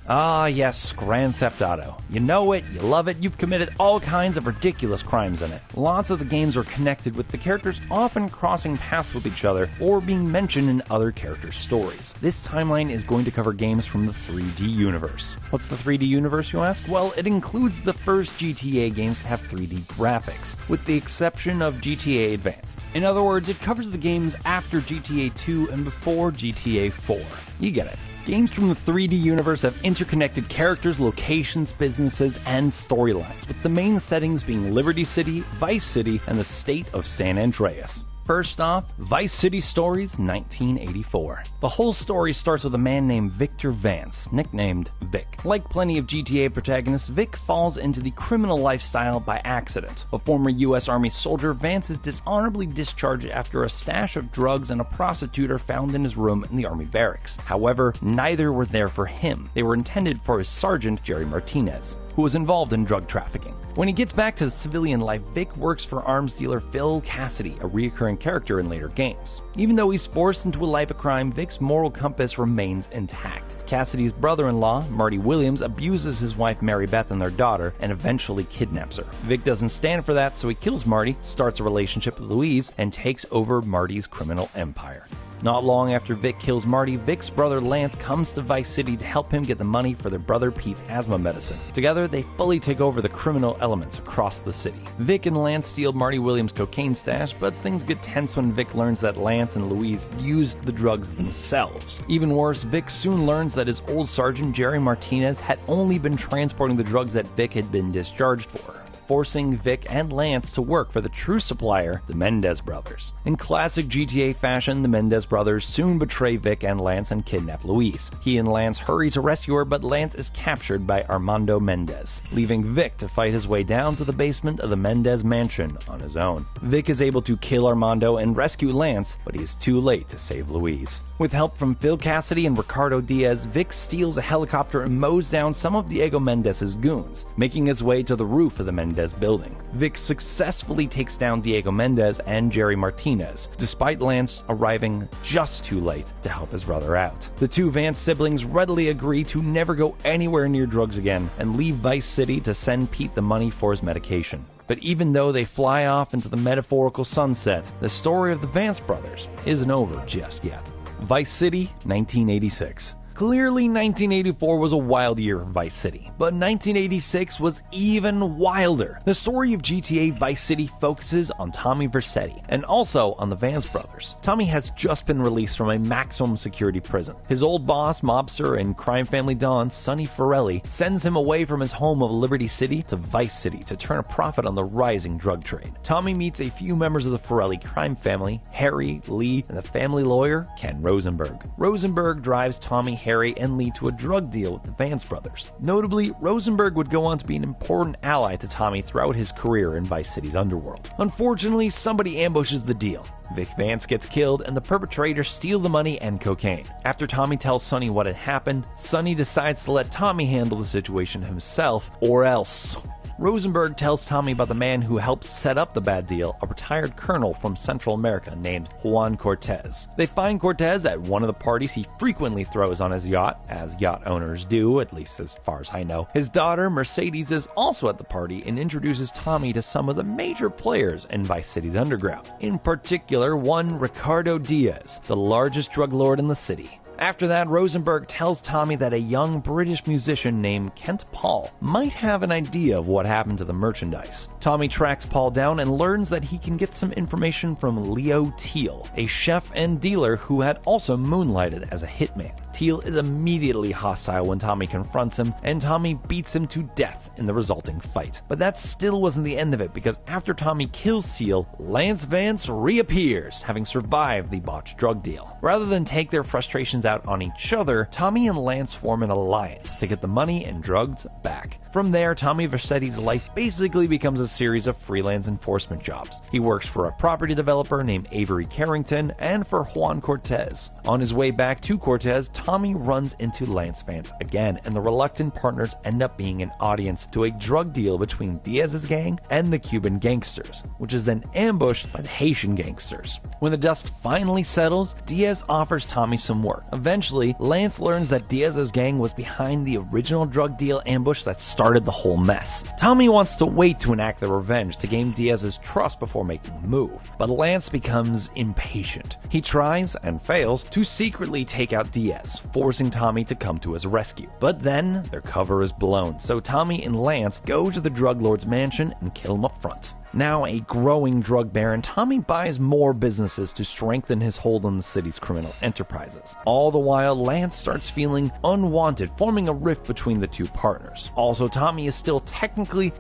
Ah yes, Grand Theft Auto. You know it, you love it, you've committed all kinds of ridiculous crimes in it. Lots of the games are connected, with the characters often crossing paths with each other or being mentioned in other characters' stories. This timeline is going to cover games from the 3D universe. What's the 3D universe, you ask? Well, it includes the first GTA games to have 3D graphics, with the exception of GTA Advanced. In other words, it covers the games after GTA 2 and before GTA 4. You get it. Games from the 3D universe have interconnected characters, locations, businesses, and storylines, with the main settings being Liberty City, Vice City, and the state of San Andreas. First off, Vice City Stories 1984. The whole story starts with a man named Victor Vance, nicknamed Vic. Like plenty of GTA protagonists, Vic falls into the criminal lifestyle by accident. A former US Army soldier, Vance is dishonorably discharged after a stash of drugs and a prostitute are found in his room in the Army barracks. However, neither were there for him. They were intended for his sergeant, Jerry Martinez, who was involved in drug trafficking. When he gets back to civilian life, Vic works for arms dealer Phil Cassidy, a recurring character in later games. Even though he's forced into a life of crime, Vic's moral compass remains intact. Cassidy's brother-in-law, Marty Williams, abuses his wife Mary Beth and their daughter, and eventually kidnaps her. Vic doesn't stand for that, so he kills Marty, starts a relationship with Louise, and takes over Marty's criminal empire. Not long after Vic kills Marty, Vic's brother Lance comes to Vice City to help him get the money for their brother Pete's asthma medicine. Together, they fully take over the criminal elements across the city. Vic and Lance steal Marty Williams' cocaine stash, but things get tense when Vic learns that Lance and Louise used the drugs themselves. Even worse, Vic soon learns that his old sergeant Jerry Martinez had only been transporting the drugs that Vic had been discharged for, forcing Vic and Lance to work for the true supplier, the Mendez brothers. In classic GTA fashion, the Mendez brothers soon betray Vic and Lance and kidnap Louise. He and Lance hurry to rescue her, but Lance is captured by Armando Mendez, leaving Vic to fight his way down to the basement of the Mendez mansion on his own. Vic is able to kill Armando and rescue Lance, but he is too late to save Louise. With help from Phil Cassidy and Ricardo Diaz, Vic steals a helicopter and mows down some of Diego Mendez's goons, making his way to the roof of the Mendez building. Vic successfully takes down Diego Mendez and Jerry Martinez, despite Lance arriving just too late to help his brother out. The two Vance siblings readily agree to never go anywhere near drugs again and leave Vice City to send Pete the money for his medication. But even though they fly off into the metaphorical sunset, the story of the Vance brothers isn't over just yet. Vice City, 1986. Clearly, 1984 was a wild year for Vice City, but 1986 was even wilder. The story of GTA Vice City focuses on Tommy Vercetti, and also on the Vance brothers. Tommy has just been released from a maximum security prison. His old boss, mobster, and crime family don, Sonny Forelli, sends him away from his home of Liberty City to Vice City to turn a profit on the rising drug trade. Tommy meets a few members of the Forelli crime family, Harry, Lee, and the family lawyer, Ken Rosenberg. Rosenberg drives Tommy, Harry, and Lee to a drug deal with the Vance brothers. Notably, Rosenberg would go on to be an important ally to Tommy throughout his career in Vice City's underworld. Unfortunately, somebody ambushes the deal. Vic Vance gets killed, and the perpetrators steal the money and cocaine. After Tommy tells Sonny what had happened, Sonny decides to let Tommy handle the situation himself, or else. Rosenberg tells Tommy about the man who helped set up the bad deal, a retired colonel from Central America named Juan Cortez. They find Cortez at one of the parties he frequently throws on his yacht, as yacht owners do, at least as far as I know. His daughter, Mercedes, is also at the party and introduces Tommy to some of the major players in Vice City's underground. In particular, one Ricardo Diaz, the largest drug lord in the city. After that, Rosenberg tells Tommy that a young British musician named Kent Paul might have an idea of what happened to the merchandise. Tommy tracks Paul down and learns that he can get some information from Leo Teal, a chef and dealer who had also moonlighted as a hitman. Teal is immediately hostile when Tommy confronts him, and Tommy beats him to death in the resulting fight. But that still wasn't the end of it, because after Tommy kills Teal, Lance Vance reappears, having survived the botched drug deal. Rather than take their frustrations out on each other, Tommy and Lance form an alliance to get the money and drugs back. From there, Tommy Vercetti's life basically becomes a series of freelance enforcement jobs. He works for a property developer named Avery Carrington and for Juan Cortez. On his way back to Cortez, Tommy runs into Lance Vance again, and the reluctant partners end up being an audience to a drug deal between Diaz's gang and the Cuban gangsters, which is then ambushed by the Haitian gangsters. When the dust finally settles, Diaz offers Tommy some work. Eventually, Lance learns that Diaz's gang was behind the original drug deal ambush that started the whole mess. Tommy wants to wait to enact their revenge to gain Diaz's trust before making a move, but Lance becomes impatient. He tries, and fails, to secretly take out Diaz, forcing Tommy to come to his rescue. But then, their cover is blown, so Tommy and Lance go to the drug lord's mansion and kill him up front. Now a growing drug baron, Tommy buys more businesses to strengthen his hold on the city's criminal enterprises. All the while, Lance starts feeling unwanted, forming a rift between the two partners. Also, Tommy is still technically,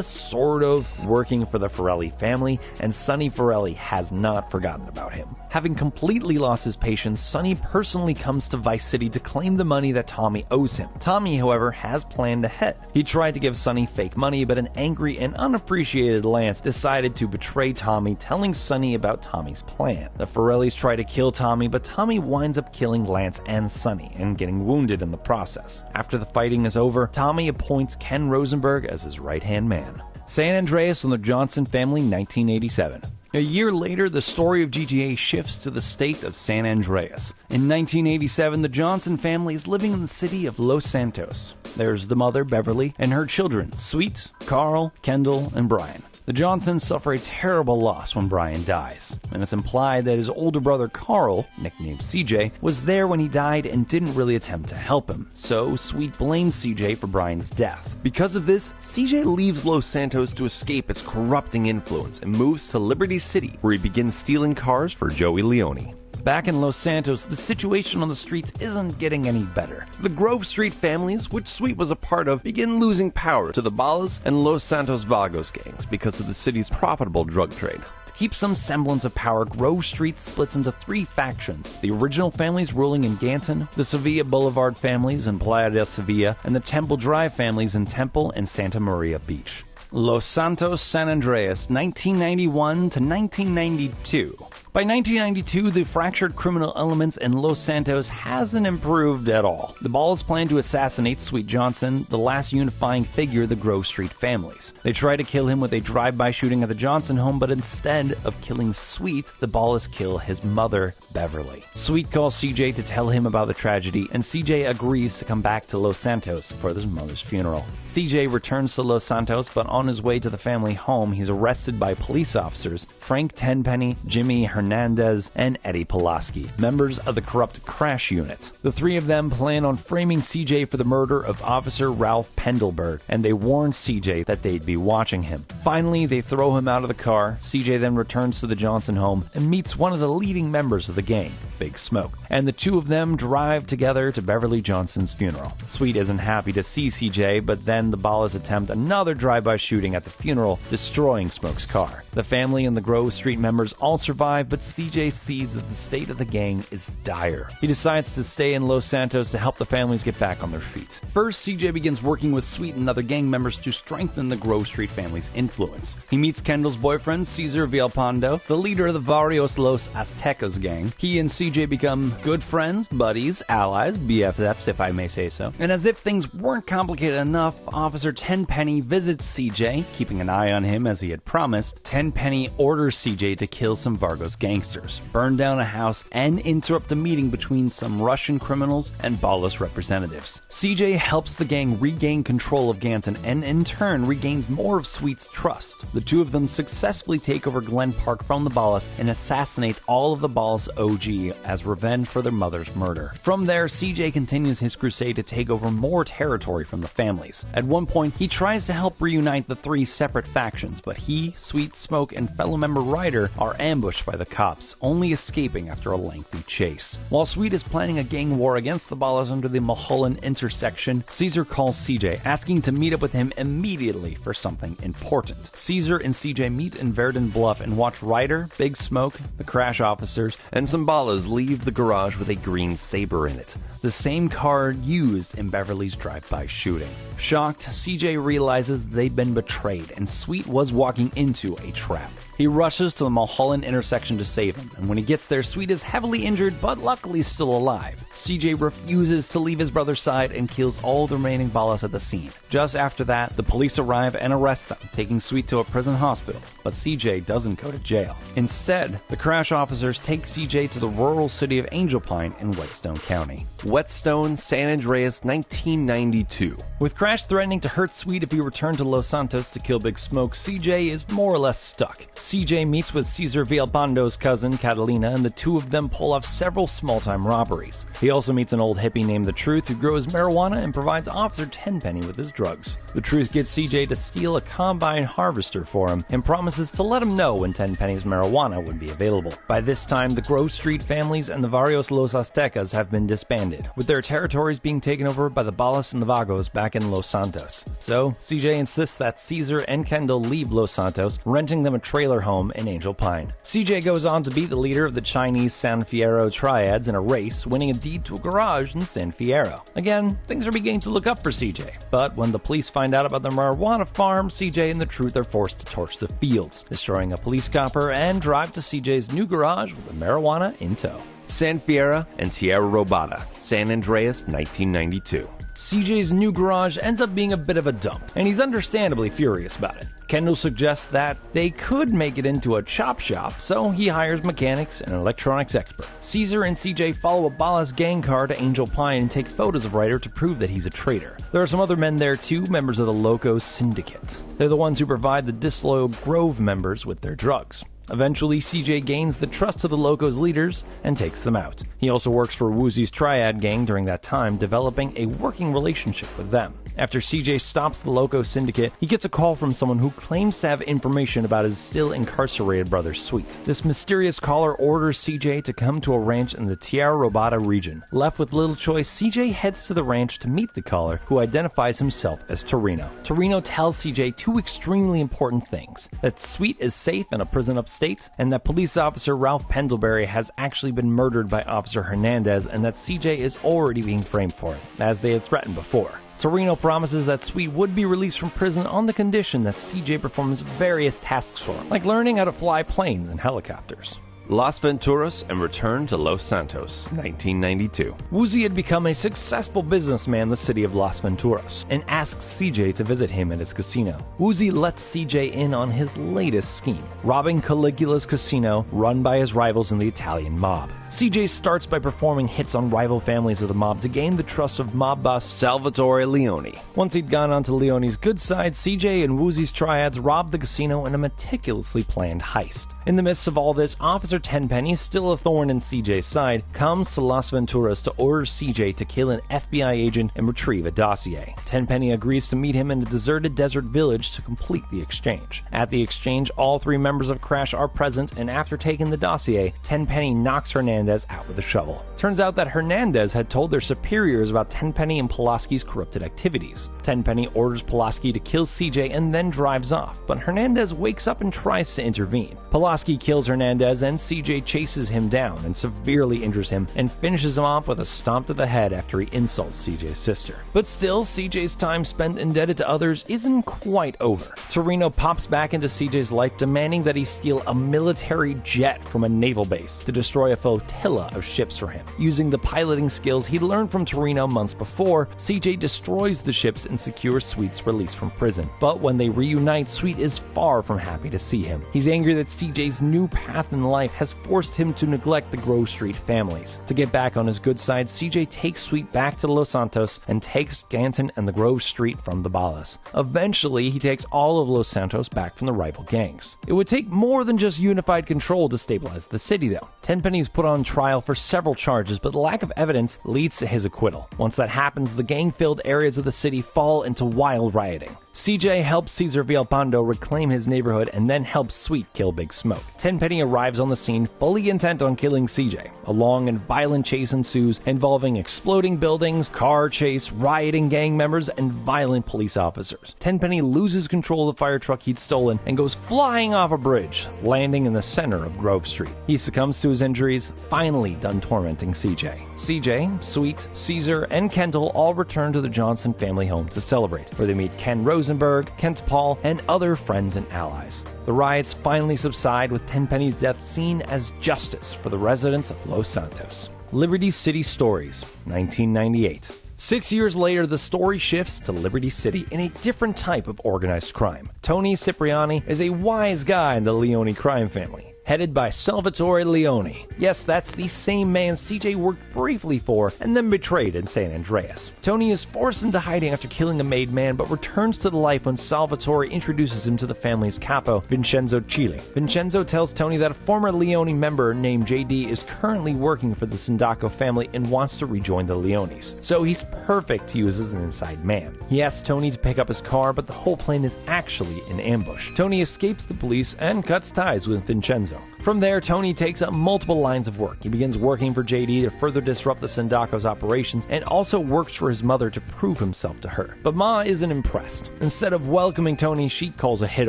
sort of, working for the Forelli family, and Sonny Forelli has not forgotten about him. Having completely lost his patience, Sonny personally comes to Vice City to claim the money that Tommy owes him. Tommy, however, has planned ahead. He tried to give Sonny fake money, but an angry and unappreciated Lance decided to betray Tommy, telling Sonny about Tommy's plan. The Forellis try to kill Tommy, but Tommy winds up killing Lance and Sonny, and getting wounded in the process. After the fighting is over, Tommy appoints Ken Rosenberg as his right-hand man. San Andreas and the Johnson family, 1987. A year later, the story of GTA shifts to the state of San Andreas. In 1987, the Johnson family is living in the city of Los Santos. There's the mother, Beverly, and her children, Sweet, Carl, Kendall, and Brian. The Johnsons suffer a terrible loss when Brian dies, and it's implied that his older brother Carl, nicknamed CJ, was there when he died and didn't really attempt to help him, so Sweet blames CJ for Brian's death. Because of this, CJ leaves Los Santos to escape its corrupting influence and moves to Liberty City, where he begins stealing cars for Joey Leone. Back in Los Santos, the situation on the streets isn't getting any better. The Grove Street families, which Sweet was a part of, begin losing power to the Ballas and Los Santos Vagos gangs because of the city's profitable drug trade. To keep some semblance of power, Grove Street splits into three factions: the original families ruling in Ganton, the Sevilla Boulevard families in Playa del Sevilla, and the Temple Drive families in Temple and Santa Maria Beach. Los Santos, San Andreas, 1991 to 1992. By 1992, the fractured criminal elements in Los Santos hasn't improved at all. The Ballas plan to assassinate Sweet Johnson, the last unifying figure of the Grove Street families. They try to kill him with a drive-by shooting at the Johnson home, but instead of killing Sweet, the Ballas kill his mother, Beverly. Sweet calls CJ to tell him about the tragedy, and CJ agrees to come back to Los Santos for his mother's funeral. CJ returns to Los Santos, but on his way to the family home, he's arrested by police officers Frank Tenpenny, Jimmy Hernandez, and Eddie Pulaski, members of the corrupt Crash Unit. The three of them plan on framing CJ for the murder of Officer Ralph Pendelberg, and they warn CJ that they'd be watching him. Finally, they throw him out of the car. CJ then returns to the Johnson home and meets one of the leading members of the gang, Big Smoke, and the two of them drive together to Beverly Johnson's funeral. Sweet isn't happy to see CJ, but then the Ballas attempt another drive-by shooting at the funeral, destroying Smoke's car. The family and the Grove Street members all survive, but CJ sees that the state of the gang is dire. He decides to stay in Los Santos to help the families get back on their feet. First, CJ begins working with Sweet and other gang members to strengthen the Grove Street family's influence. He meets Kendall's boyfriend, Cesar Villalpando, the leader of the Barrios Los Aztecas gang. He and CJ become good friends, buddies, allies, BFFs if I may say so. And as if things weren't complicated enough, Officer Tenpenny visits CJ, keeping an eye on him as he had promised. Tenpenny orders CJ to kill some Vargos gangsters, burn down a house, and interrupt a meeting between some Russian criminals and Ballas representatives. CJ helps the gang regain control of Ganton and in turn regains more of Sweet's trust. The two of them successfully take over Glen Park from the Ballas and assassinate all of the Ballas OG as revenge for their mother's murder. From there, CJ continues his crusade to take over more territory from the families. At one point, he tries to help reunite the three separate factions, but he, Sweet, Smoke, and fellow member Ryder are ambushed by the cops, only escaping after a lengthy chase. While Sweet is planning a gang war against the Ballas under the Mulholland intersection, Caesar calls CJ, asking to meet up with him immediately for something important. Caesar and CJ meet in Verdun Bluff and watch Ryder, Big Smoke, the Crash officers, and some Ballas leave the garage with a green Saber in it, the same car used in Beverly's drive-by shooting. Shocked, CJ realizes they've been betrayed and Sweet was walking into a trap. He rushes to the Mulholland intersection to save him, and when he gets there, Sweet is heavily injured but luckily still alive. CJ refuses to leave his brother's side and kills all the remaining Ballas at the scene. Just after that, the police arrive and arrest them, taking Sweet to a prison hospital, but CJ doesn't go to jail. Instead, the Crash officers take CJ to the rural city of Angel Pine in Whetstone County. Whetstone, San Andreas, 1992. With Crash threatening to hurt Sweet if he returned to Los Santos to kill Big Smoke, CJ is more or less stuck. CJ meets with Cesar Villalpando's cousin, Catalina, and the two of them pull off several small-time robberies. He also meets an old hippie named The Truth who grows marijuana and provides Officer Tenpenny with his drugs. The Truth gets CJ to steal a combine harvester for him and promises to let him know when Tenpenny's marijuana would be available. By this time, the Grove Street families and the Barrios Los Aztecas have been disbanded, with their territories being taken over by the Ballas and the Vagos back in Los Santos. So, CJ insists that Caesar and Kendall leave Los Santos, renting them a trailer home in Angel Pine. CJ goes on to beat the leader of the Chinese San Fierro Triads in a race, winning a deed to a garage in San Fierro. Again, things are beginning to look up for CJ, but when the police find out about the marijuana farm, CJ and the Truth are forced to torch the fields, destroying a police copper and drive to CJ's new garage with the marijuana in tow. San Fierro and Tierra Robada, San Andreas, 1992. CJ's new garage ends up being a bit of a dump, and he's understandably furious about it. Kendall suggests that they could make it into a chop shop, so he hires mechanics and an electronics expert. Caesar and CJ follow a Ballas gang car to Angel Pine and take photos of Ryder to prove that he's a traitor. There are some other men there too, members of the Loco Syndicate. They're the ones who provide the disloyal Grove members with their drugs. Eventually, CJ gains the trust of the Locos' leaders and takes them out. He also works for Woozy's Triad gang during that time, developing a working relationship with them. After CJ stops the Loco Syndicate, he gets a call from someone who claims to have information about his still incarcerated brother Sweet. This mysterious caller orders CJ to come to a ranch in the Tierra Robada region. Left with little choice, CJ heads to the ranch to meet the caller, who identifies himself as Torino. Torino tells CJ two extremely important things: that Sweet is safe in a prison upstate, and that police officer Ralph Pendlebury has actually been murdered by Officer Hernandez, and that CJ is already being framed for it, as they had threatened before. Torino promises that Sweet would be released from prison on the condition that CJ performs various tasks for him, like learning how to fly planes and helicopters. Las Venturas and Return to Los Santos, 1992. Woozy had become a successful businessman in the city of Las Venturas and asks CJ to visit him at his casino. Woozy lets CJ in on his latest scheme, robbing Caligula's casino, run by his rivals in the Italian mob. CJ starts by performing hits on rival families of the mob to gain the trust of mob boss Salvatore Leone. Once he'd gone onto Leone's good side, CJ and Woozy's Triads robbed the casino in a meticulously planned heist. In the midst of all this, Officer Tenpenny, still a thorn in CJ's side, comes to Las Venturas to order CJ to kill an FBI agent and retrieve a dossier. Tenpenny agrees to meet him in a deserted desert village to complete the exchange. At the exchange, all three members of Crash are present, and after taking the dossier, Tenpenny knocks Hernandez out with a shovel. Turns out that Hernandez had told their superiors about Tenpenny and Pulaski's corrupted activities. Tenpenny orders Pulaski to kill CJ and then drives off, but Hernandez wakes up and tries to intervene. Pulaski kills Hernandez, and CJ chases him down and severely injures him and finishes him off with a stomp to the head after he insults CJ's sister. But still, CJ's time spent indebted to others isn't quite over. Torino pops back into CJ's life, demanding that he steal a military jet from a naval base to destroy a flotilla of ships for him. Using the piloting skills he'd learned from Torino months before, CJ destroys the ships and secures Sweet's release from prison. But when they reunite, Sweet is far from happy to see him. He's angry that CJ's new path in life has forced him to neglect the Grove Street families. To get back on his good side, CJ takes Sweet back to Los Santos and takes Ganton and the Grove Street from the Ballas. Eventually, he takes all of Los Santos back from the rival gangs. It would take more than just unified control to stabilize the city, though. Tenpenny is put on trial for several charges, but the lack of evidence leads to his acquittal. Once that happens, the gang-filled areas of the city fall into wild rioting. CJ helps Cesar Villalpando reclaim his neighborhood and then helps Sweet kill Big Smoke. Tenpenny arrives on the scene fully intent on killing CJ. A long and violent chase ensues involving exploding buildings, car chase, rioting gang members, and violent police officers. Tenpenny loses control of the fire truck he'd stolen and goes flying off a bridge, landing in the center of Grove Street. He succumbs to his injuries, finally done tormenting CJ. CJ, Sweet, Caesar, and Kendall all return to the Johnson family home to celebrate, where they meet Ken Rosenberg, Kent Paul, and other friends and allies. The riots finally subside, with Tenpenny's death seen as justice for the residents of Los Santos. Liberty City Stories, 1998. 6 years later, the story shifts to Liberty City in a different type of organized crime. Tony Cipriani is a wise guy in the Leone crime family, headed by Salvatore Leone. Yes, that's the same man CJ worked briefly for and then betrayed in San Andreas. Tony is forced into hiding after killing a made man, but returns to the life when Salvatore introduces him to the family's capo, Vincenzo Chile. Vincenzo tells Tony that a former Leone member named JD is currently working for the Sindaco family and wants to rejoin the Leones, so he's perfect to use as an inside man. He asks Tony to pick up his car, but the whole plan is actually an ambush. Tony escapes the police and cuts ties with Vincenzo. From there, Tony takes up multiple lines of work. He begins working for JD to further disrupt the Sindaco's operations, and also works for his mother to prove himself to her. But Ma isn't impressed. Instead of welcoming Tony, she calls a hit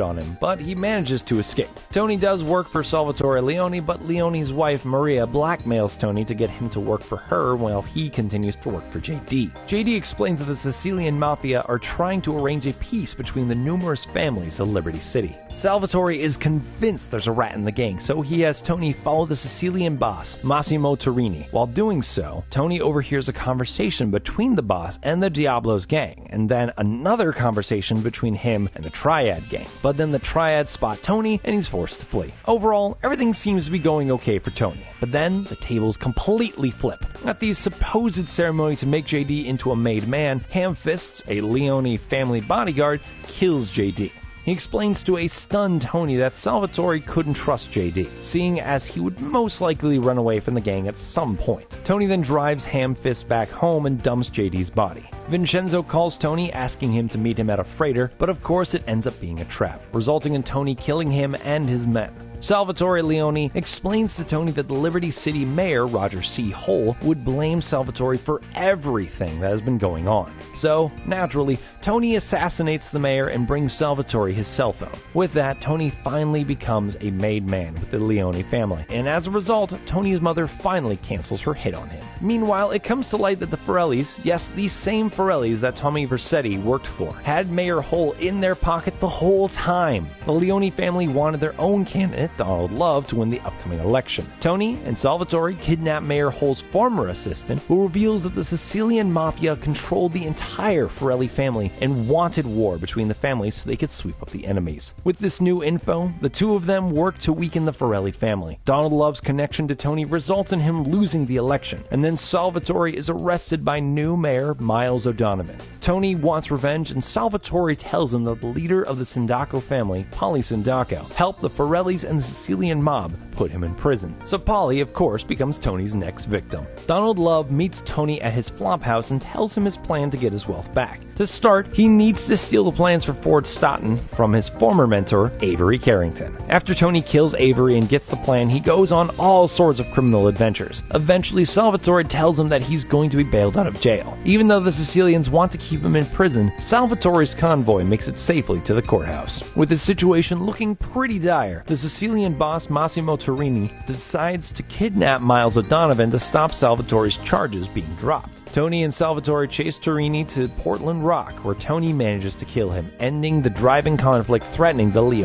on him, but he manages to escape. Tony does work for Salvatore Leone, but Leone's wife, Maria, blackmails Tony to get him to work for her while he continues to work for JD. JD explains that the Sicilian Mafia are trying to arrange a peace between the numerous families of Liberty City. Salvatore is convinced there's a rat in the gang, so he has Tony follow the Sicilian boss, Massimo Torini. While doing so, Tony overhears a conversation between the boss and the Diablos gang, and then another conversation between him and the Triad gang. But then the Triad spot Tony, and he's forced to flee. Overall, everything seems to be going okay for Tony. But then, the tables completely flip. At the supposed ceremony to make JD into a made man, Hamfists, a Leone family bodyguard, kills JD. He explains to a stunned Tony that Salvatore couldn't trust JD, seeing as he would most likely run away from the gang at some point. Tony then drives Hamfist back home and dumps JD's body. Vincenzo calls Tony, asking him to meet him at a freighter, but of course it ends up being a trap, resulting in Tony killing him and his men. Salvatore Leone explains to Tony that the Liberty City mayor, Roger C. Hull, would blame Salvatore for everything that has been going on. So, naturally, Tony assassinates the mayor and brings Salvatore his cell phone. With that, Tony finally becomes a made man with the Leone family, and as a result, Tony's mother finally cancels her hit on him. Meanwhile, it comes to light that the Forellis, yes, these same Forellis that Tommy Vercetti worked for, had Mayor Hull in their pocket the whole time. The Leone family wanted their own candidate, Donald Love, to win the upcoming election. Tony and Salvatore kidnap Mayor Hull's former assistant, who reveals that the Sicilian Mafia controlled the entire Forelli family and wanted war between the families so they could sweep up the enemies. With this new info, the two of them work to weaken the Forelli family. Donald Love's connection to Tony results in him losing the election, and then Salvatore is arrested by new mayor Miles O'Donovan. Tony wants revenge, and Salvatore tells him that the leader of the Sindaco family, Polly Sindaco, helped the Forellis and the Sicilian mob put him in prison. So Polly, of course, becomes Tony's next victim. Donald Love meets Tony at his flop house and tells him his plan to get his wealth back. To start, he needs to steal the plans for Fort Stoughton from his former mentor, Avery Carrington. After Tony kills Avery and gets the plan, he goes on all sorts of criminal adventures. Eventually, Salvatore tells him that he's going to be bailed out of jail. Even though the Sicilians want to keep him in prison, Salvatore's convoy makes it safely to the courthouse. With the situation looking pretty dire, the Sicilian boss Massimo Torini decides to kidnap Miles O'Donovan to stop Salvatore's charges being dropped. Tony and Salvatore chase Torini to Portland Rock, where Tony manages to kill him, ending the driving conflict threatening the Leone